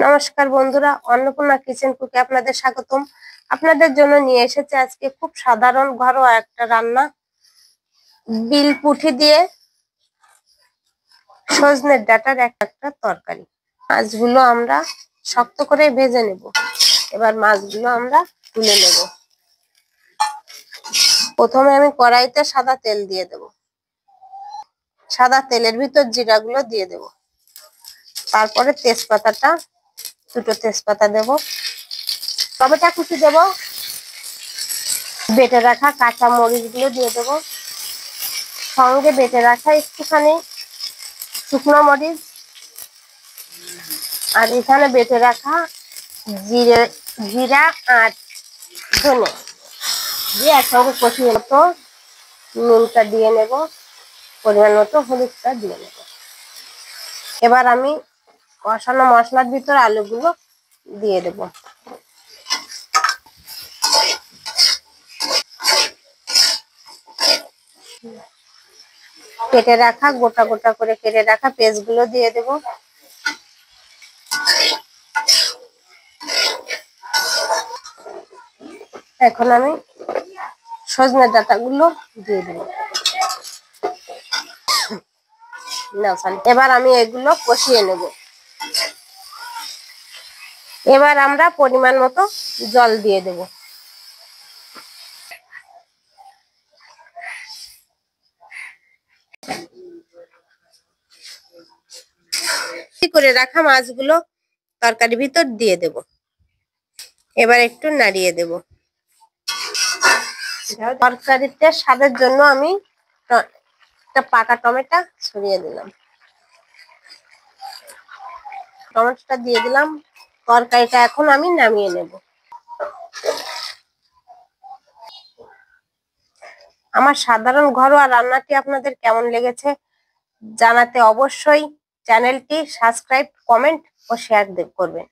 নমস্কার বন্ধুরা, অন্নপূর্ণা কিচেন কুকে আপনাদের স্বাগতম। আপনাদের জন্য নিয়ে এসেছে আজকে খুব সাধারণ ঘরোয়া একটা রান্না, বিল পুঁটি দিয়ে সজনের ডাঁটার একটা তরকারি। মাছগুলো আমরা শক্ত করে ভেজে নেব। এবার মাছগুলো আমরা তুলে নেব। প্রথমে আমি কড়াইতে সাদা তেল দিয়ে দেব। সাদা তেলের ভিতর জিরাগুলো দিয়ে দেব। তারপরে তেজপাতাটা, দুটো তেজপাতা দেব, টমেটো কুচি দেব, বেটে রাখা কাঁচা মরিচগুলো দিয়ে দেব, সঙ্গে বেটে রাখা একটুখানি শুকনো মরিচ, আর এখানে বেটে রাখা জিরা আর ধনে দিয়ে একসঙ্গে কষিয়ে মতো নুনটা দিয়ে নেব, পরিমাণ মতো হলুদটা দিয়ে নেব। এবার আমি কষানো মশলার ভিতর আলুগুলো দিয়ে দেব। কেটে রাখা গোটা গোটা করে কেটে রাখা পেঁয়াজগুলো দিয়ে দেব। এখন আমি সজনের ডাঁটাগুলো দিয়ে দেব। এবার আমি এগুলো কষিয়ে নেব। এবার আমরা পরিমাণ মতো জল দিয়ে দেব। করে রাখা মাছগুলো তরকারির ভিতর দিয়ে দেব। এবার একটু নাড়িয়ে দেব। তরকারিতে স্বাদের জন্য আমি একটা পাকা টমেটো ছড়িয়ে দিলাম। টমেটোটা দিয়ে দিলাম। তরকারিটা এখন আমি নামিয়ে নেব। আমার সাধারণ ঘরোয়া রান্নাটি আপনাদের কেমন লেগেছে জানাতে অবশ্যই চ্যানেলটি সাবস্ক্রাইব, কমেন্ট ও শেয়ার করবেন।